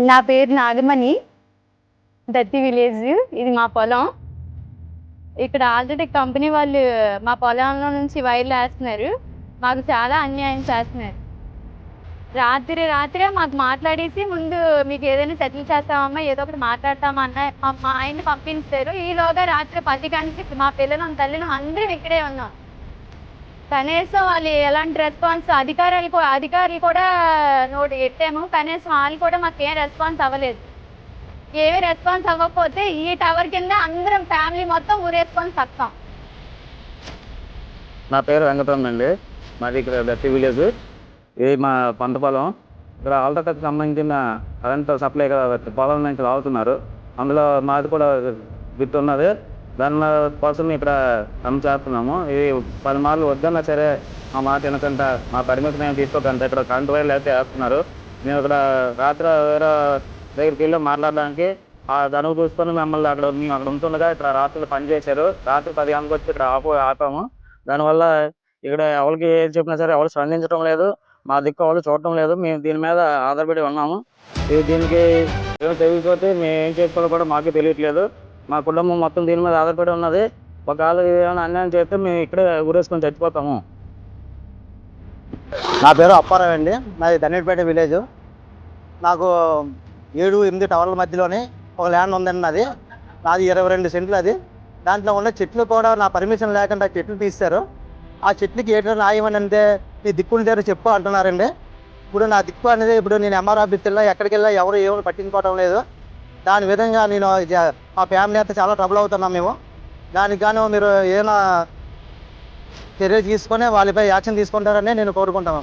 నా పేరు నాగమణి, దత్తి విలేజ్. ఇది మా పొలం. ఇక్కడ ఆల్రెడీ కంపెనీ వాళ్ళు మా పొలంలో నుంచి వైర్లు వేస్తున్నారు. మాకు చాలా అన్యాయం చేస్తున్నారు. రాత్రి మాకు మాట్లాడేసి ముందు మీకు ఏదైనా సెటిల్ చేస్తామమ్మా, ఏదో ఒకటి మాట్లాడతామన్న మా ఆయన్ని పంపించారు. ఈలోగా రాత్రి 10 గంటలకి మా పిల్లలు తల్లిని అందరం ఇక్కడే ఉన్నాం. కనీసం వాళ్ళు ఎలాంటి రెస్పాన్స్, అధికారులు కూడా నోటి ఎట్టాము, కనీసం వాళ్ళు కూడా మాకేం రెస్పాన్స్ అవ్వలేదు. ఏమీ రెస్పాన్స్ అవ్వకపోతే ఈ టవర్ కింద అందరం ఫ్యామిలీ మొత్తం ఊరేసుకొని సత్తాం. నా పేరు వెంకటరమణ అండి. మాది ఇక్కడ దత్తి విలేజ్. ఇది మా పంట పొలం. ఇక్కడ ఆల్ట్రాటెక్ సంబంధించిన కరెంట్ సప్లై పొలం నుంచి రావుతున్నారు. అందులో మాది కూడా విత్ ఉన్నది. దానిలో కోసం ఇక్కడ పని చేస్తున్నాము. ఇది 10 మార్లు వద్దన్నా సరే మా మాట వినకుండా, మా పరిమితి మేము తీసుకోకుండా ఇక్కడ కరెంట్ వైర్లు అయితే వేస్తున్నారు. మేము ఇక్కడ రాత్రి వేరే దగ్గరికి వెళ్ళి మాట్లాడడానికి దాని చూసుకొని మమ్మల్ని మేము అక్కడ ఉంటుండగా ఇక్కడ రాత్రులు పని చేశారు. రాత్రి 10 గంటలకు వచ్చి ఇక్కడ ఆపాము. దానివల్ల ఇక్కడ ఎవరికి ఏం చెప్పినా సరే ఎవరు స్పందించడం లేదు. మా దిక్కు ఎవరు చూడటం లేదు. మేము దీని మీద ఆధారపడి ఉన్నాము. దీనికి ఏమి తెలియకపోతే మేము ఏం చేసుకోవాలో కూడా మాకు తెలియట్లేదు. మా కుటుంబం మొత్తం దీని మీద ఆధారపడి ఉన్నది. ఒకవేళ ఏమైనా అన్యాయం చేస్తే మేము ఇక్కడే ఊరేసుకొని చచ్చిపోతాము. నా పేరు అప్పారావు అండి. నాది ధన్యపేట విలేజ్. నాకు 7-8 టవర్ల మధ్యలోనే ఒక ల్యాండ్ ఉందండి. నాది 22 సెంట్లు. దాంట్లో ఉన్న చెట్లు కూడా నా పర్మిషన్ లేకుండా చెట్లు తీస్తారు. ఆ చెట్లకి ఏంటంటే న్యాయం అని అంటే నీ దిక్కులు దగ్గర చెప్పు అంటున్నారండి. ఇప్పుడు నా దిక్కు అనేది ఇప్పుడు నేను ఎంఆర్ ఆఫీస్కి వెళ్ళా, ఎక్కడికి వెళ్ళా ఎవరు ఏమో పట్టించుకోవడం లేదు. దాని విధంగా నేను మా ఫ్యామిలీ అంతా చాలా ట్రబుల్ అవుతున్నాం మేము. దానికి గాను మీరు ఏమైనా చర్య తీసుకొని వాళ్ళపై యాక్షన్ తీసుకుంటారని నేను కోరుకుంటాను.